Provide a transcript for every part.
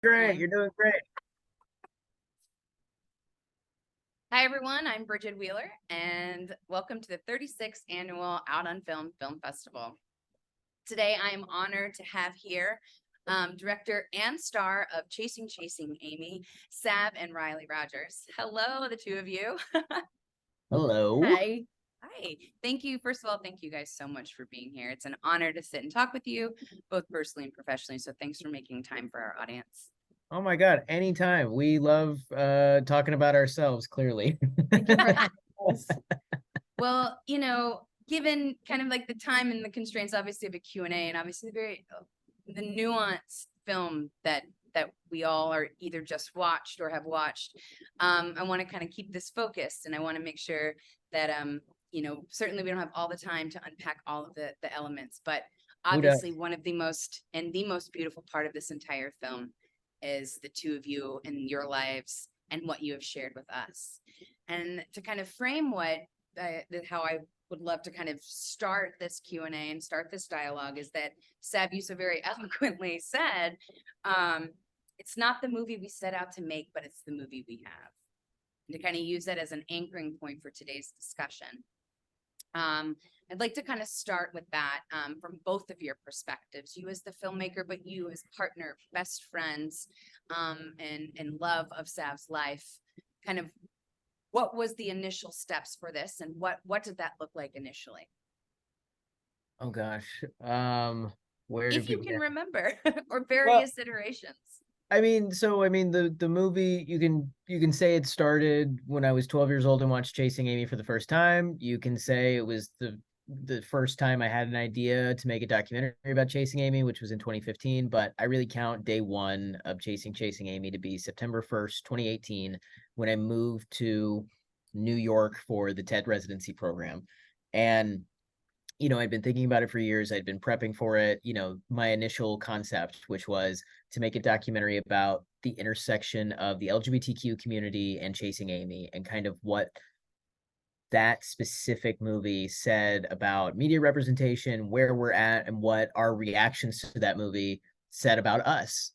Great, Going. you're doing great. Hi, everyone. I'm Bridget Wheeler, and welcome to the 36th Annual Out on Film Film Festival. Today, I am honored to have here director and star of Chasing Amy, Sav and Riley Rodgers. Hello, the two of you. Hello. Hi. Hi. Thank you. First of all, thank you guys so much for being here. It's an honor to sit and talk with you, both personally and professionally. So thanks for making time for our audience. Oh my God, anytime. We love talking about ourselves, clearly. Thank you for having us. Well, given kind of like the time and the constraints, obviously, of a Q&A, and obviously the nuanced film that we all are either just watched or have watched, I want to kind of keep this focused, and I want to make sure that certainly we don't have all the time to unpack all of the elements, but Who does? obviously one of the most beautiful part of this entire film is the two of you and your lives and what you have shared with us. And to kind of frame how I would love to kind of start this Q&A and start this dialogue is that Sav, you so very eloquently said, it's not the movie we set out to make, but it's the movie we have. And to kind of use that as an anchoring point for today's discussion. I'd like to kind of start with that from both of your perspectives, you as the filmmaker, but you as partner, best friends, and love of Sav's life. Kind of what was the initial steps for this, and what did that look like initially? Oh gosh. Where to If you can begin? remember, or Well, various iterations. the movie you can say it started when I was 12 years old and watched Chasing Amy for the first time. You can say it was the first time I had an idea to make a documentary about Chasing Amy, which was in 2015, but I really count day one of Chasing Amy to be September 1st, 2018, when I moved to New York for the TED residency program. And I'd been thinking about it for years. I'd been prepping for it. My initial concept, which was to make a documentary about the intersection of the LGBTQ community and Chasing Amy, and kind of what that specific movie said about media representation, where we're at, and what our reactions to that movie said about us.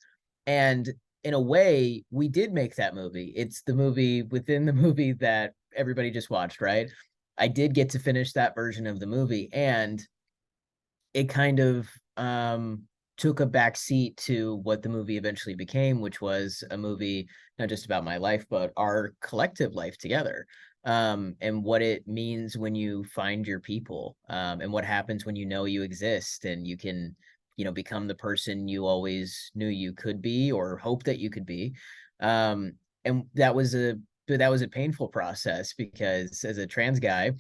And in a way, we did make that movie. It's the movie within the movie that everybody just watched, right? I did get to finish that version of the movie, and it kind of took a back seat to what the movie eventually became, which was a movie not just about my life, but our collective life together, and what it means when you find your people, and what happens when you know you exist and you can, become the person you always knew you could be or hope that you could be. And that was a painful process because as a trans guy,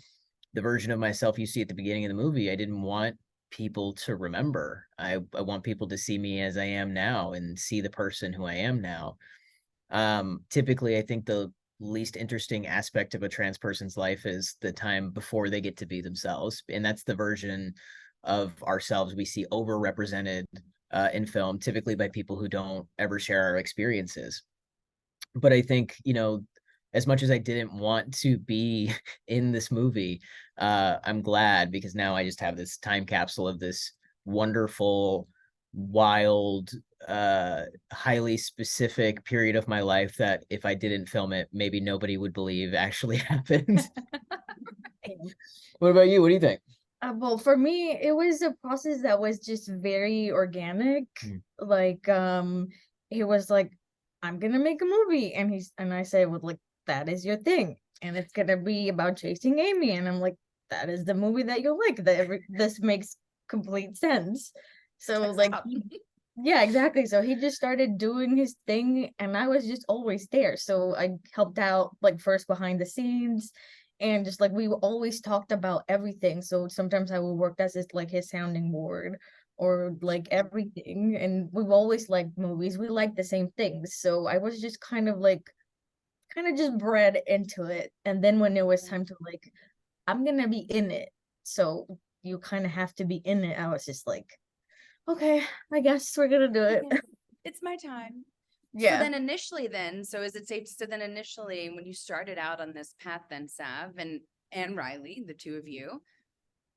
the version of myself you see at the beginning of the movie, I didn't want people to remember. I want people to see me as I am now and see the person who I am now. Typically, I think the least interesting aspect of a trans person's life is the time before they get to be themselves. And that's the version of ourselves we see overrepresented in film, typically by people who don't ever share our experiences. But I think, as much as I didn't want to be in this movie, I'm glad because now I just have this time capsule of this wonderful, wild, highly specific period of my life that if I didn't film it, maybe nobody would believe actually happened. What about you? What do you think? Well, for me, it was a process that was just very organic. Mm. Like, he was like, "I'm gonna make a movie," and I said, "Well, like that is your thing, and it's gonna be about chasing Amy," and I'm like, "That is the movie that you like. This makes complete sense." So, like, yeah, exactly. So he just started doing his thing, and I was just always there. So I helped out, like, first behind the scenes, and just like we always talked about everything. So sometimes I would work as his sounding board or like everything. And we've always liked movies. We like the same things. So I was just kind of just bred into it. And then when it was time to like, I'm gonna be in it. So you kind of have to be in it. I was just like, okay, I guess we're gonna do it. It's my time. So Yeah. then initially so is it safe so then initially when you started out on this path then Sav and Riley, the two of you,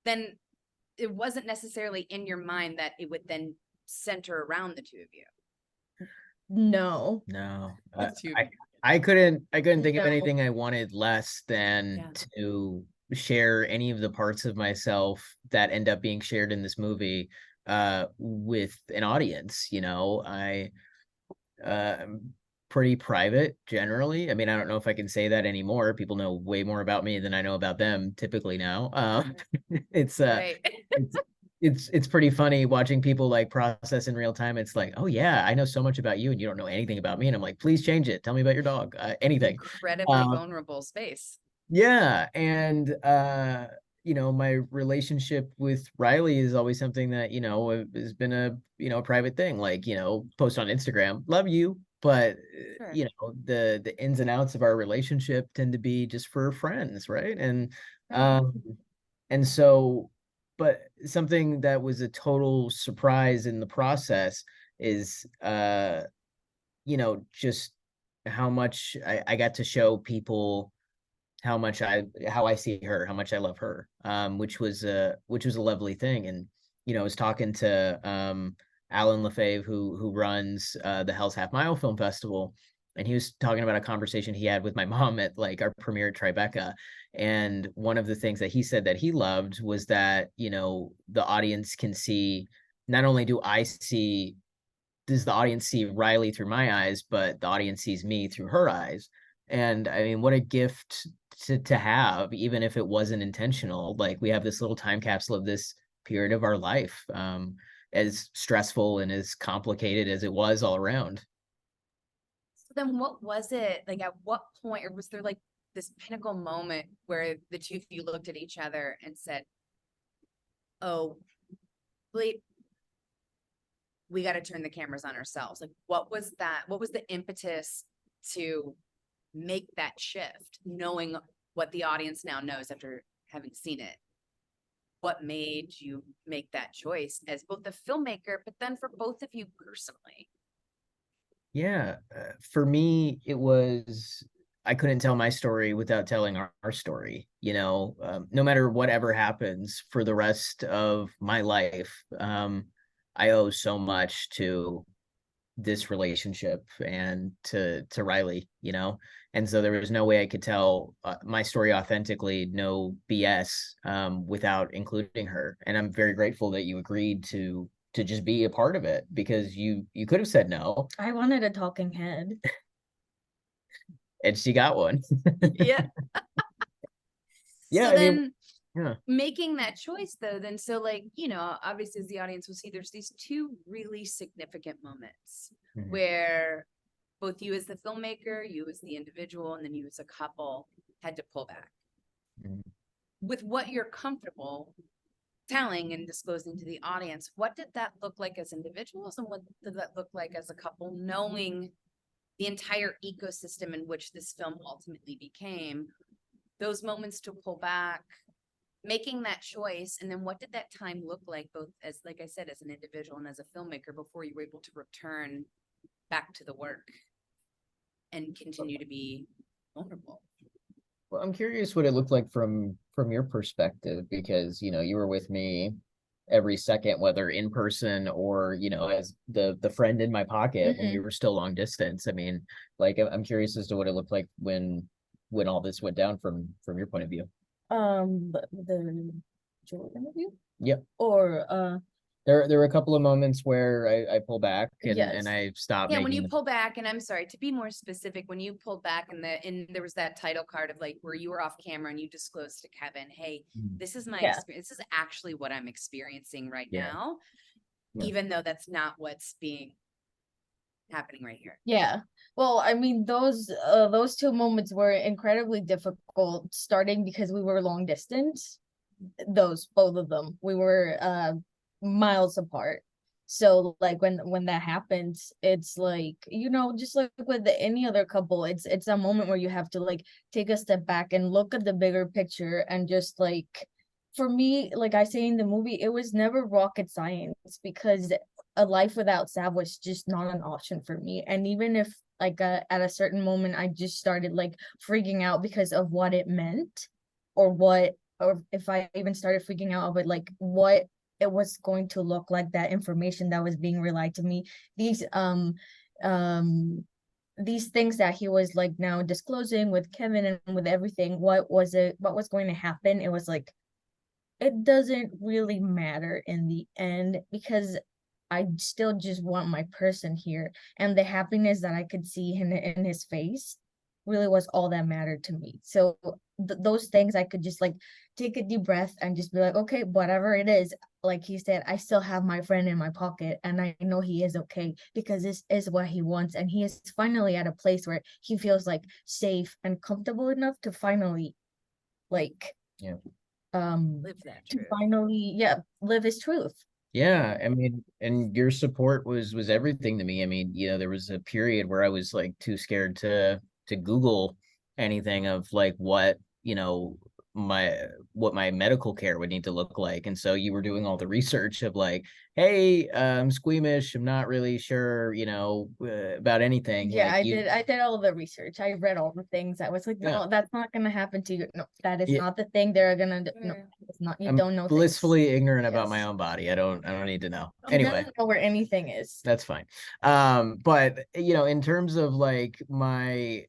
then it wasn't necessarily in your mind that it would then center around the two of you. No. No, That's too. I couldn't think of No. anything I wanted less than Yeah. to share any of the parts of myself that end up being shared in this movie with an audience. I'm pretty private generally. I mean, I don't know if I can say that anymore. People know way more about me than I know about them typically now. It's Right. it's it's pretty funny watching people like process in real time. It's like, oh yeah, I know so much about you and you don't know anything about me. And I'm like, please change it. Tell me about your dog. Anything. Incredibly Uh, vulnerable space. yeah, and my relationship with Riley is always something that, has been a private thing. Like, post on Instagram, love you, but Sure. the ins and outs of our relationship tend to be just for friends, right? Right. Um and so, but something that was a total surprise in the process is just how much I got to show people how I see her, how much I love her, which was a lovely thing. And I was talking to Alan Lefebvre, who runs the Hell's Half Mile Film Festival, and he was talking about a conversation he had with my mom at like our premiere at Tribeca. And one of the things that he said that he loved was that the audience can see, not only does the audience see Riley through my eyes, but the audience sees me through her eyes. And I mean, what a gift to have, even if it wasn't intentional. Like, we have this little time capsule of this period of our life, as stressful and as complicated as it was all around. So then what was it like at what point, or was there like this pinnacle moment where the two of you looked at each other and said, oh, wait, we got to turn the cameras on ourselves? Like, what was that? What was the impetus to make that shift, knowing what the audience now knows after having seen it? What made you make that choice as both the filmmaker, but then for both of you personally? Yeah, for me, it was I couldn't tell my story without telling our story. No matter whatever happens for the rest of my life, I owe so much to this relationship and to Riley, and so there was no way I could tell my story authentically, no BS, without including her. And I'm very grateful that you agreed to just be a part of it, because you could have said no, I wanted a talking head. and she got one. Yeah. Yeah, So I mean, then yeah. making that choice though, then so like, obviously as the audience will see, there's these two really significant moments Mhm. where both you as the filmmaker, you as the individual, and then you as a couple had to pull back Mhm. with what you're comfortable telling and disclosing to the audience. What did that look like as individuals, and what did that look like as a couple, knowing the entire ecosystem in which this film ultimately became? Those moments to pull back, making that choice, and then what did that time look like, both as, like I said, as an individual and as a filmmaker, before you were able to return back to the work and continue to be vulnerable? Well, I'm curious what it looked like from your perspective, because you were with me every second, whether in person or as the friend in my pocket when we Mhm. were still long distance. I mean, like, I'm curious as to what it looked like when all this went down from your point of view. The Joel interview, Yep. or There were a couple of moments where I pull back and yes, I stopped Yeah, when you making. pull back, and I'm sorry to be more specific, when you pulled back and there was that title card of like where you were off camera and you disclosed to Kevin, hey, Mhm. this is my yeah, experience. This is actually what I'm experiencing right Yeah. now, Yeah. even though that's not what's being happening right here. yeah. Well, I mean, those two moments were incredibly difficult, starting because we were long distance. Those both of them, we were miles apart. So like when that happens, it's like, just like with any other couple, it's a moment where you have to like take a step back and look at the bigger picture, and just like, for me, like I say in the movie, it was never rocket science, because a life without Sav was just not an option for me. And even if like at a certain moment I just started like freaking out because of what it meant, or if I even started freaking out about like what it was going to look like, that information that was being relayed to me, these these things that he was like now disclosing with Kevin and with everything, what was going to happen? It was like, it doesn't really matter in the end, because I still just want my person here, and the happiness that I could see in his face really was all that mattered to me. So those things I could just like take a deep breath and just be like, okay, whatever it is, like he said, I still have my friend in my pocket, and I know he is okay, because this is what he wants, and he is finally at a place where he feels like safe and comfortable enough to finally like Yeah. Live that to truth. finally live his truth. Yeah, I mean, and your support was everything to me. I mean, there was a period where I was like too scared to Google anything of like my what my medical care would need to look like. And so you were doing all the research of like, hey, I'm squeamish, I'm not really sure, about anything. Yeah, Like I did all the research. I read all the things. I was like, yeah, no, that's not gonna happen to you. No, that is yeah, not the thing they're gonna do. No, Yeah. it's not. You I'm don't know things. blissfully ignorant about my Yes. own body. I don't need to know. You Anyway. don't know where anything is. That's fine. But in terms of like my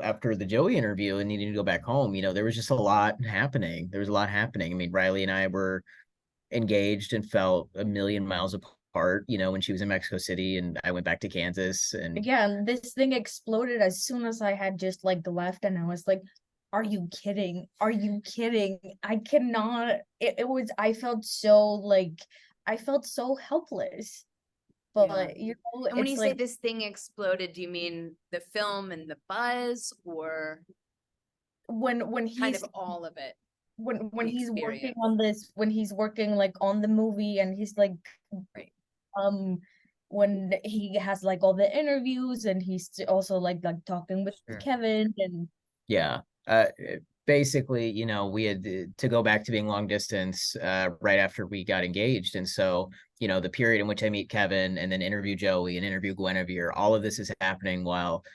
after the Joey interview and needing to go back home, there was just a lot happening. There was a lot happening. I mean, Riley and I were engaged and felt a million miles apart, when she was in Mexico City and I went back to Kansas and Yeah, and this thing exploded as soon as I had just like left, and I was like, are you kidding? Are you kidding? I cannot. It was. I felt so helpless. Yeah. But And when it's you say like this thing exploded, do you mean the film and the buzz, or when kind he's of all of it, when the he's working experience? on this, when he's working like on the movie, and he's like Right. um when he has like all the interviews, and he's also like talking with sure. Kevin, and Yeah. Basically, we had to go back to being long distance right after we got engaged. And so, the period in which I meet Kevin and then interview Joey and interview Guinevere, all of this is happening while,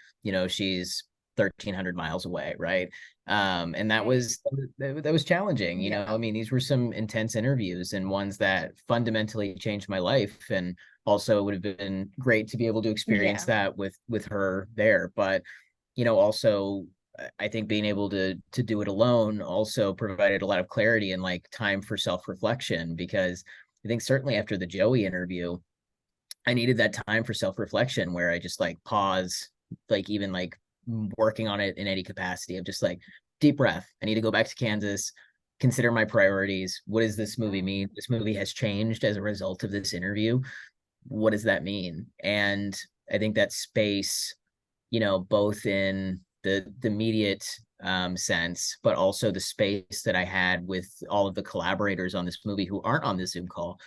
she's 1,300 miles away, right? And that Right. was challenging, yeah. I mean, these were some intense interviews and ones that fundamentally changed my life. And also it would have been great to be able to experience Yeah. that with her there. But also I think being able to do it alone also provided a lot of clarity and like time for self-reflection, because I think certainly after the Joey interview, I needed that time for self-reflection where I just like pause, like even like working on it in any capacity of just like deep breath. I need to go back to Kansas, consider my priorities. What does this movie mean? This movie has changed as a result of this interview. What does that mean? And I think that space, both in the immediate sense, but also the space that I had with all of the collaborators on this movie who aren't on the Zoom call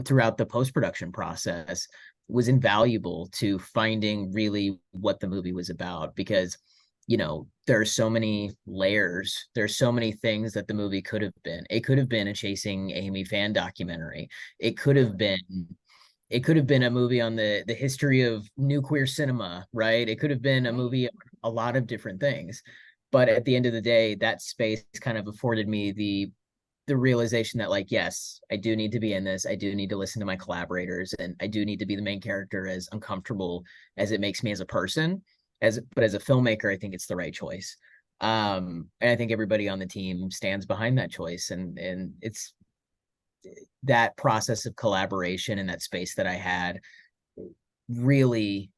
throughout the post-production process was invaluable to finding really what the movie was about. Because there are so many layers, there's so many things that the movie could have been. It could have been a Chasing Amy fan documentary. It could have been a movie on the history of new queer cinema, right? It could have been a movie on a lot of different things. But at the end of the day, that space kind of afforded me the realization that like, yes, I do need to be in this. I do need to listen to my collaborators, and I do need to be the main character, as uncomfortable as it makes me as a person. But as a filmmaker, I think it's the right choice. And I think everybody on the team stands behind that choice. And it's that process of collaboration and that space that I had really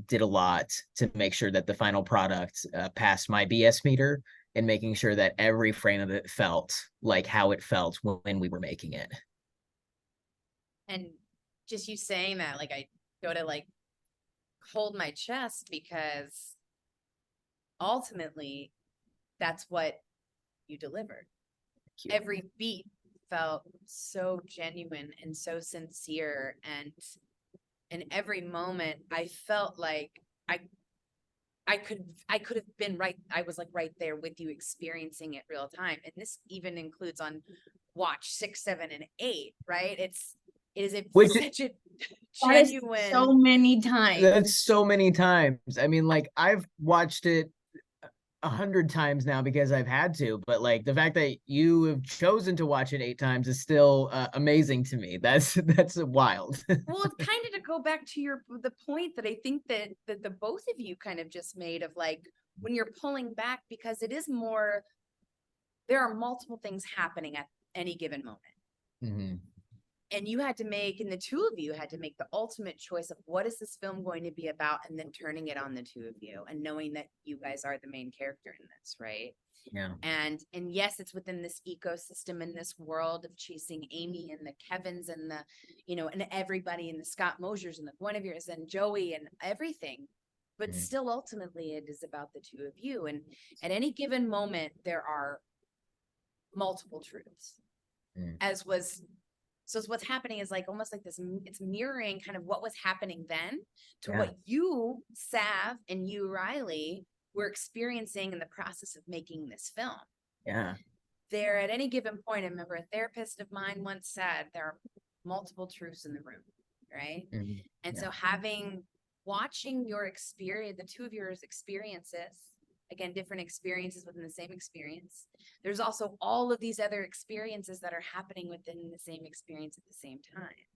did a lot to make sure that the final product passed my BS meter, and making sure that every frame of it felt like how it felt when we were making it. And just you saying that, like, I go to like hold my chest, because ultimately that's what you delivered. Every beat felt so genuine and so sincere, and in every moment I felt like I could have been right. I was like right there with you, experiencing it real time. And this even includes on watch 6, 7, and 8, right? It is such a That is genuine. so many times. That's so many times. I mean, like I've watched it 100 times now because I've had to, but like the fact that you have chosen to watch it 8 times is still amazing to me. That's wild. Well, it's kind of to go back to the point that I think that the both of you kind of just made of like when you're pulling back, because it is more, there are multiple things happening at any given moment. Mhm. And you had to make, and the two of you had to make the ultimate choice of what is this film going to be about, and then turning it on the two of you and knowing that you guys are the main character in this, right? Yeah. And yes, it's within this ecosystem in this world of chasing Amy and the Kevins and the, you know, and everybody and the Scott Mosiers and the Guinevere's and Joey and everything. But Mhm. still, ultimately, it is about the two of you. And at any given moment, there are multiple truths, Mhm. as was. So what's happening is like almost like this, it's mirroring kind of what was happening then to Yeah. what you, Sav, and you, Riley, were experiencing in the process of making this film. Yeah. There, at any given point, I remember a therapist of mine once said there are multiple truths in the room, right? Mhm. And Yeah. so watching your experience, the two of yours experiences, again, different experiences within the same experience. There's also all of these other experiences that are happening within the same experience at the same time.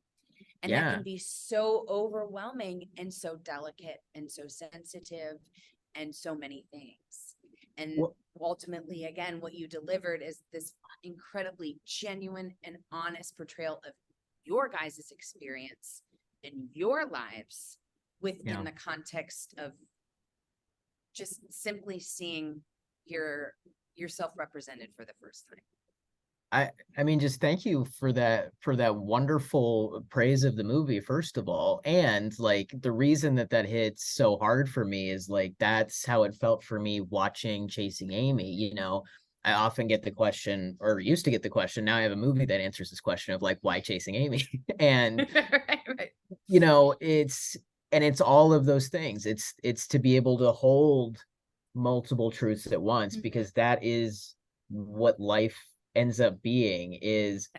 And that Yeah. can be so overwhelming and so delicate and so sensitive and so many things. And Well, ultimately, again, what you delivered is this incredibly genuine and honest portrayal of your guys' experience in your lives within yeah. the context of just simply seeing yourself represented for the first time. I mean, just thank you for that wonderful praise of the movie, first of all. And like the reason that hits so hard for me is like that's how it felt for me watching Chasing Amy. You know, I often get the question, or used to get the question. Now I have a movie that answers this question of like, why Chasing Amy? And Right. you know, it's all of those things. It's to be able to hold multiple truths at once, because that is what life ends up being, is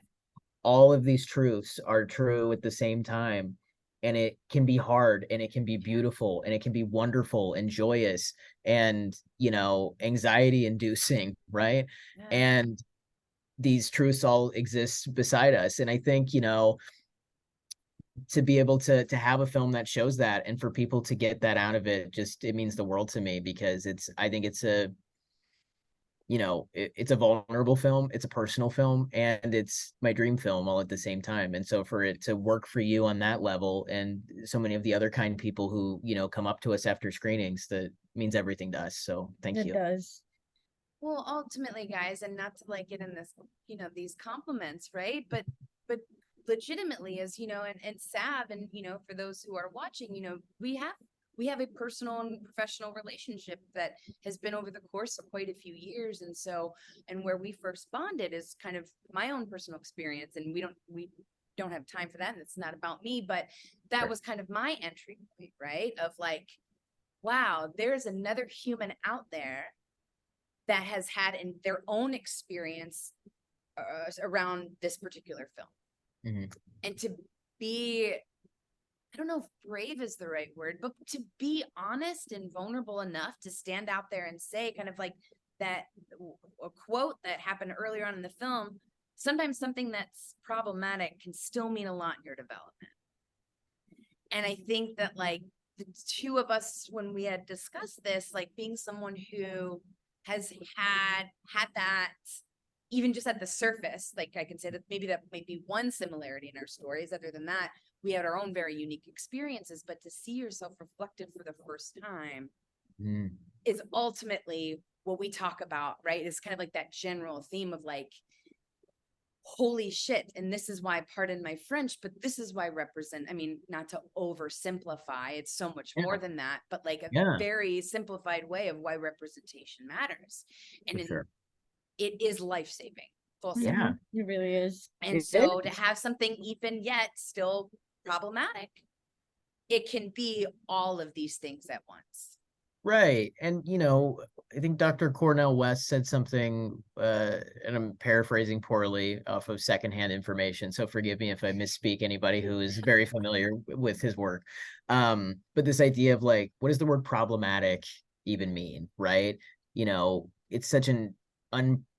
all of these truths are true at the same time, and it can be hard and it can be beautiful and it can be wonderful and joyous and, you know, anxiety inducing, right? Yeah. And these truths all exist beside us, and I think, you know, to be able to have a film that shows that and for people to get that out of it, just it means the world to me, because I think it's a, you know, it's a vulnerable film, it's a personal film, and it's my dream film all at the same time. And so for it to work for you on that level, and so many of the other kind people who, you know, come up to us after screenings, that means everything to us. So thank It you. does. Well, ultimately, guys, and not to like get in this, you know, these compliments, right? But legitimately, as you know, and Sav, and you know, for those who are watching, you know, we have a personal and professional relationship that has been over the course of quite a few years. And so, and where we first bonded is kind of my own personal experience, and we don't have time for that, and it's not about me, but that was kind of my entry point, right? Of like, wow, there's another human out there that has had in their own experience around this particular film. Mhm. And to be, I don't know if brave is the right word, but to be honest and vulnerable enough to stand out there and say, kind of like that, a quote that happened earlier on in the film, sometimes something that's problematic can still mean a lot in your development. And I think that like the two of us, when we had discussed this, like being someone who has had that, even just at the surface, like I can say that maybe that might be one similarity in our stories. Other than that, we had our own very unique experiences, but to see yourself reflected for the first time Mhm. is ultimately what we talk about, right? It's kind of like that general theme of like, holy shit. And this is why, pardon my French, but this is why I mean, not to oversimplify, it's so much Yeah. more than that, but like a Yeah, very simplified way of why representation matters. for And sure. it is life-saving, full stop. Yeah, It really is. And it so to is. have something even yet still problematic, it can be all of these things at once. Right. And, you know, I think Dr. Cornell West said something, and I'm paraphrasing poorly off of secondhand information, so forgive me if I misspeak anybody who is very familiar with his work. But this idea of like, what does the word problematic even mean, right? it's such an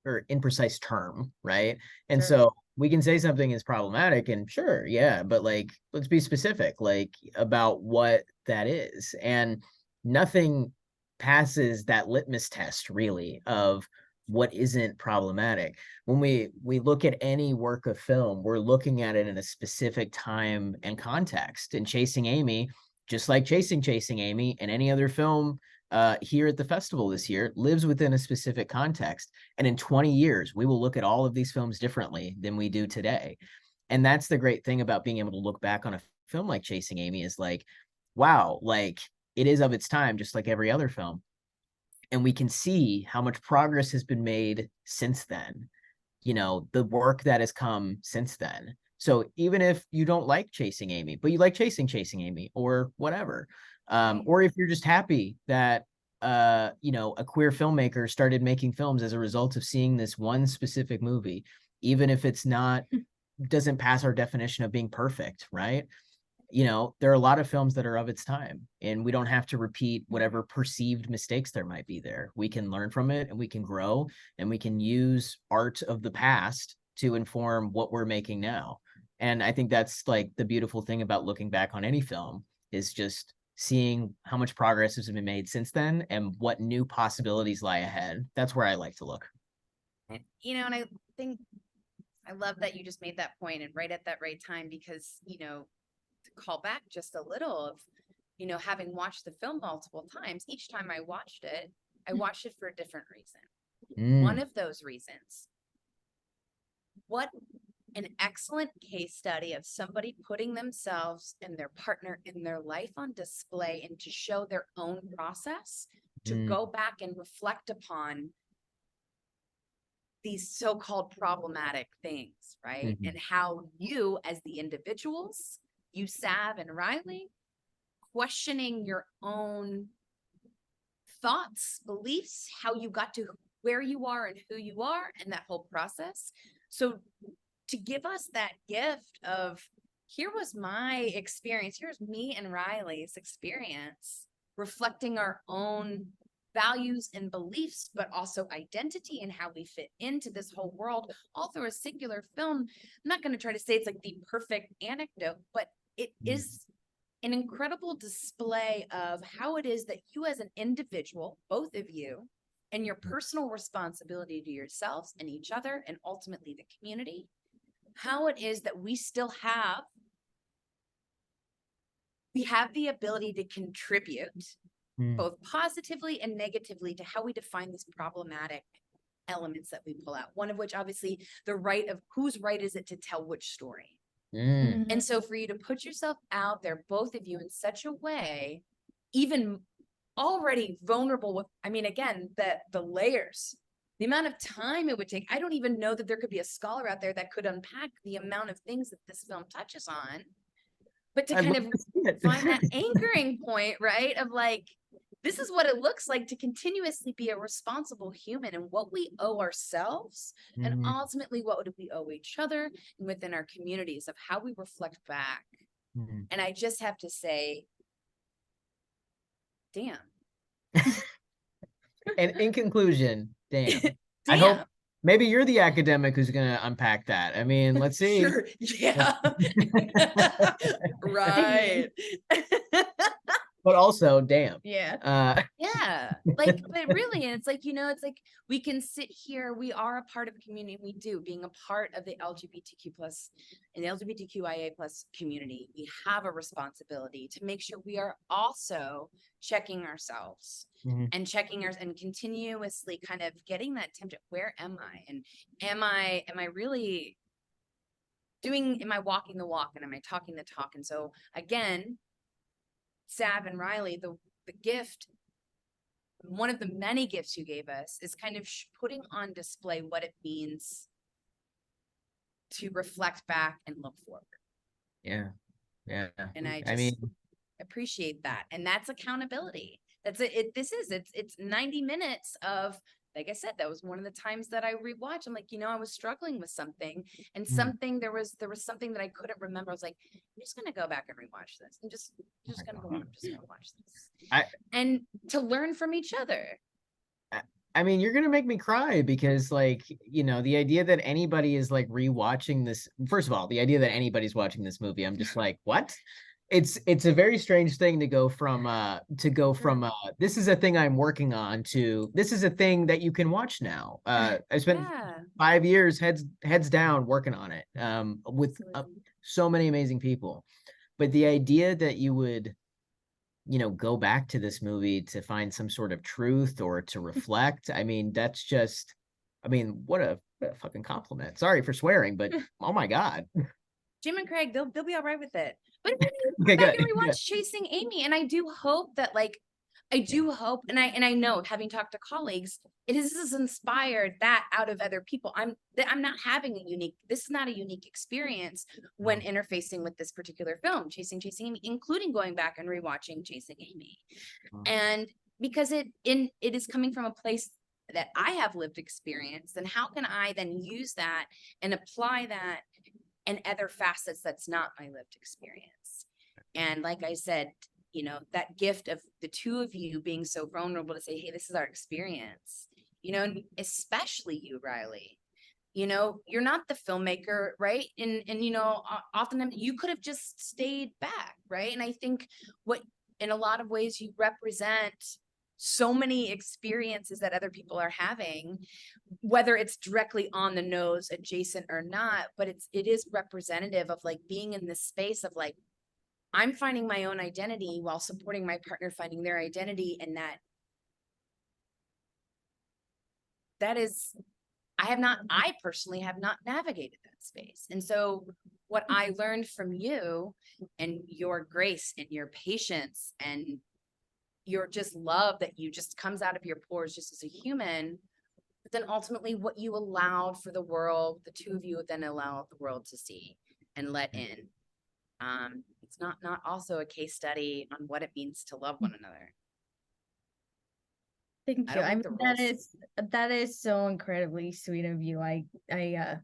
or imprecise term, right? And Sure. so we can say something is problematic, and sure, yeah, but like, let's be specific, like, about what that is. And nothing passes that litmus test, really, of what isn't problematic. When we look at any work of film, we're looking at it in a specific time and context. And Chasing Amy, just like Chasing Amy and any other film here at the festival this year, lives within a specific context. And in 20 years, we will look at all of these films differently than we do today. And that's the great thing about being able to look back on a film like Chasing Amy, is like, wow, like, it is of its time, just like every other film. And we can see how much progress has been made since then, the work that has come since then. So even if you don't like Chasing Amy, but you like Chasing Amy, or whatever, or if you're just happy that a queer filmmaker started making films as a result of seeing this one specific movie, even if it's not, doesn't pass our definition of being perfect, right? There are a lot of films that are of its time, and we don't have to repeat whatever perceived mistakes there might be there. We can learn from it, and we can grow, and we can use art of the past to inform what we're making now. And I think that's like the beautiful thing about looking back on any film, is just seeing how much progress has been made since then and what new possibilities lie ahead. That's where I like to look. And I think I love that you just made that point, and right at that right time, because, to call back just a little of, having watched the film multiple times, each time I watched it for a different reason. One of those reasons, what an excellent case study of somebody putting themselves and their partner in their life on display, and to show their own process, to go back and reflect upon these so-called problematic things, right? And how you, as the individuals, you, Sav and Riley, questioning your own thoughts, beliefs, how you got to where you are and who you are, and that whole process. So to give us that gift of, here was my experience, here's me and Riley's experience, reflecting our own values and beliefs, but also identity and how we fit into this whole world, all through a singular film. I'm not going to try to say it's like the perfect anecdote, but it is an incredible display of how it is that you, as an individual, both of you, and your personal responsibility to yourselves and each other, and ultimately the community, how it is that we have the ability to contribute both positively and negatively to how we define these problematic elements that we pull out. One of which, obviously, the right of whose right is it to tell which story. And so for you to put yourself out there, both of you, in such a way, even already vulnerable with, again, the layers, the amount of time it would take. I don't even know that there could be a scholar out there that could unpack the amount of things that this film touches on, but to kind of find that anchoring point, right? Of like, this is what it looks like to continuously be a responsible human, and what we owe ourselves, and ultimately what do we owe each other and within our communities, of how we reflect back. And I just have to say, damn. And in conclusion, damn. I hope maybe you're the academic who's going to unpack that. I mean, let's see. Sure. Yeah. Right. But also, damn. Yeah. Yeah. Like, but really, and it's like, it's like, we can sit here, we are a part of a community, we do, being a part of the LGBTQ plus and the LGBTQIA plus community, we have a responsibility to make sure we are also checking ourselves and checking ours, and continuously kind of getting that tempted. Where am I? And am I really am I walking the walk, and am I talking the talk? And so again, Sav and Riley, the gift, one of the many gifts you gave us, is kind of putting on display what it means to reflect back and look forward. Yeah. And I just appreciate that. And that's accountability. That's it. It's 90 minutes of, like I said, that was one of the times that I rewatched. I'm like, I was struggling with something, and there was something that I couldn't remember. I was like, I'm just gonna go back and rewatch this. I'm just gonna go on. I'm just gonna watch this. And to learn from each other. I mean, you're gonna make me cry because, like, the idea that anybody is like rewatching this. First of all, the idea that anybody's watching this movie, I'm just like, what? It's a very strange thing to go from this is a thing I'm working on to this is a thing that you can watch now. I spent Yeah. 5 years heads down working on it, with Absolutely. so many amazing people. But the idea that you would go back to this movie to find some sort of truth or to reflect. I mean, that's just, I mean, what a fucking compliment. Sorry for swearing, but oh my God. Jim and Craig, they'll be all right with it. But maybe you go Okay, back good. and Good. rewatch Chasing Amy. And I do hope that I Yeah. do hope, and I know, having talked to colleagues, this is inspired that out of other people. I'm not having a unique, this is not a unique experience when No. interfacing with this particular film, Chasing Amy, including going back and rewatching Chasing Amy. And because it is coming from a place that I have lived experience, then how can I then use that and apply that and other facets that's not my lived experience? And like I said, that gift of the two of you being so vulnerable to say, hey, this is our experience, and especially you, Riley. You're not the filmmaker, right? And often you could have just stayed back, right? And I think what in a lot of ways you represent so many experiences that other people are having, whether it's directly on the nose adjacent or not, but it is representative of like being in this space of like, I'm finding my own identity while supporting my partner finding their identity. And that is, I personally have not navigated that space. And so what I learned from you and your grace and your patience and your just love that you just comes out of your pores just as a human, but then ultimately what you allowed for the world, the two of you then allow the world to see and let in. It's not also a case study on what it means to love one another. Thank I you. don't I make mean, the rules. that is so incredibly sweet of you. Like I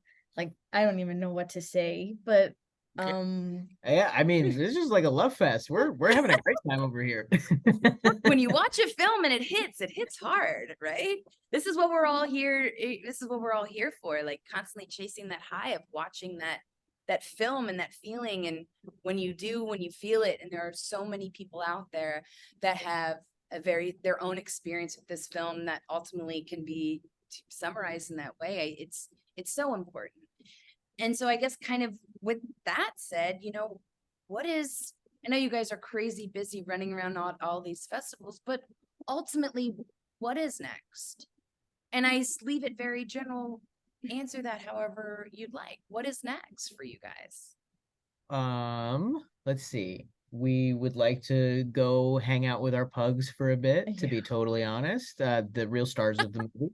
don't even know what to say, but Yeah, I mean, this is like a love fest. We're having a great time over here. When you watch a film and it hits hard, right? This is what we're all here. This is what we're all here for. Like constantly chasing that high of watching that film and that feeling. And when you feel it, and there are so many people out there that have their own experience with this film that ultimately can be summarized in that way. It's so important. And so I guess kind of with that said, what is, I know you guys are crazy busy running around all these festivals, but ultimately, what is next? And I leave it very general. Answer that however you'd like. What is next for you guys? Let's see. We would like to go hang out with our pugs for a bit, to yeah. be totally honest. The real stars of the movie.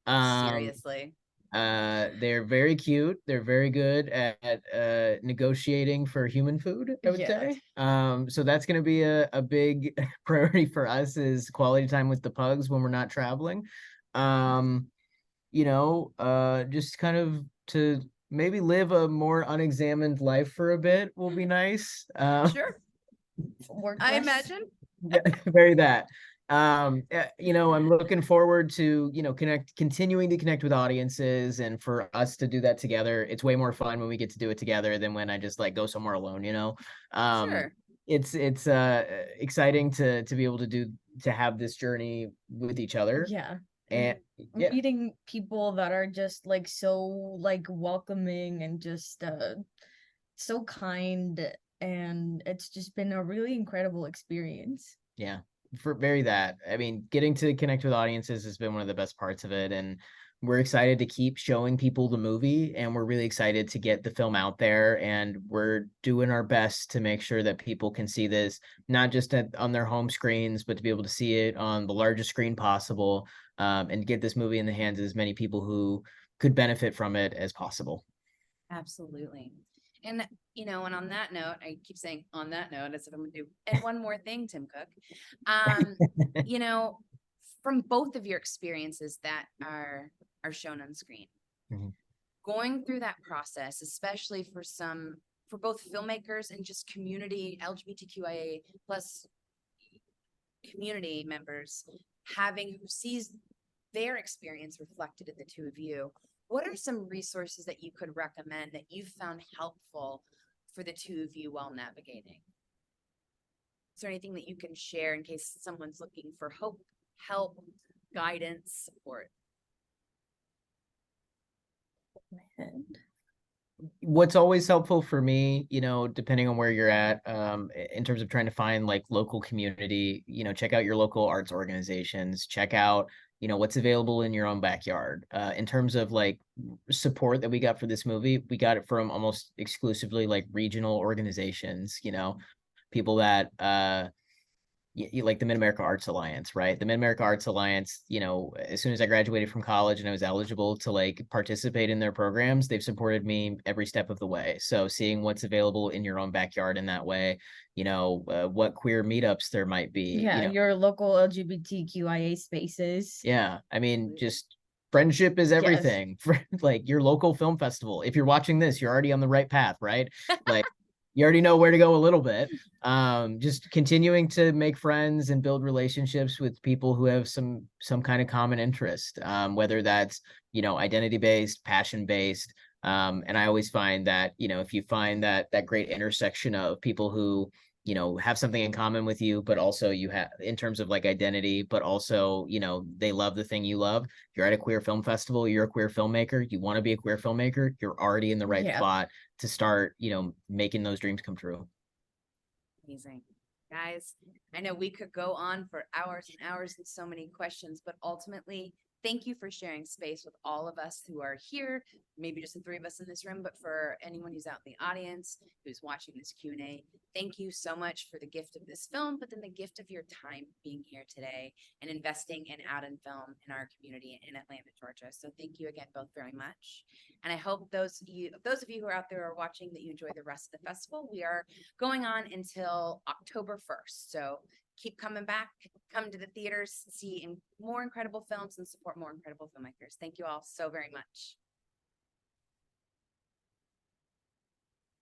Um, Seriously. they're very cute. They're very good at negotiating for human food, I would Yeah. say. So that's going to be a big priority for us is quality time with the pugs when we're not traveling. Um, just kind of to maybe live a more unexamined life for a bit will be nice. Sure. Work I less. imagine. Very that. I'm looking forward to, continuing to connect with audiences and for us to do that together. It's way more fun when we get to do it together than when I just like go somewhere alone. Um, Sure. it's exciting to be able to have this journey with each other. Yeah. And yeah, Meeting people that are just like so like welcoming and just so kind, and it's just been a really incredible experience. yeah, for very that. I mean, getting to connect with audiences has been one of the best parts of it, and we're excited to keep showing people the movie, and we're really excited to get the film out there, and we're doing our best to make sure that people can see this not just on their home screens, but to be able to see it on the largest screen possible, and get this movie in the hands of as many people who could benefit from it as possible. Absolutely. And and on that note, I keep saying on that note as if I'm gonna do and one more thing, Tim Cook. You know, from both of your experiences that are shown on screen, Mhm. going through that process, especially for both filmmakers and just community LGBTQIA plus community members, having who sees their experience reflected in the two of you, what are some resources that you could recommend that you've found helpful for the two of you while navigating? Is there anything that you can share in case someone's looking for hope, help, guidance, support? What's always helpful for me, depending on where you're at, in terms of trying to find like local community, check out your local arts organizations, check out, what's available in your own backyard. In terms of like support that we got for this movie, we got it from almost exclusively like regional organizations, people that like the Mid-America Arts Alliance, right? The Mid-America Arts Alliance, as soon as I graduated from college and I was eligible to like participate in their programs, they've supported me every step of the way. So seeing what's available in your own backyard in that way, what queer meetups there might be, Yeah, your local LGBTQIA spaces. yeah, I mean, just friendship is everything. Like your local film festival. If you're watching this, you're already on the right path, right? Like you already know where to go a little bit. Just continuing to make friends and build relationships with people who have some kind of common interest, whether that's, identity based, passion based. And I always find that, if you find that great intersection of people who, have something in common with you, but also you have in terms of like identity, but also, they love the thing you love. You're at a queer film festival, you're a queer filmmaker, you want to be a queer filmmaker, you're already in the right spot to start, making those dreams come true. Amazing. Guys, I know we could go on for hours and hours and so many questions, but ultimately, thank you for sharing space with all of us who are here, maybe just the three of us in this room, but for anyone who's out in the audience, who's watching this Q&A, thank you so much for the gift of this film, but then the gift of your time being here today and investing in out in film in our community in Atlanta, Georgia. So thank you again both very much. And I hope those of you who are out there are watching that you enjoy the rest of the festival. We are going on until October 1st. So keep coming back, come to the theaters, see more incredible films and support more incredible filmmakers. Thank you all so very much.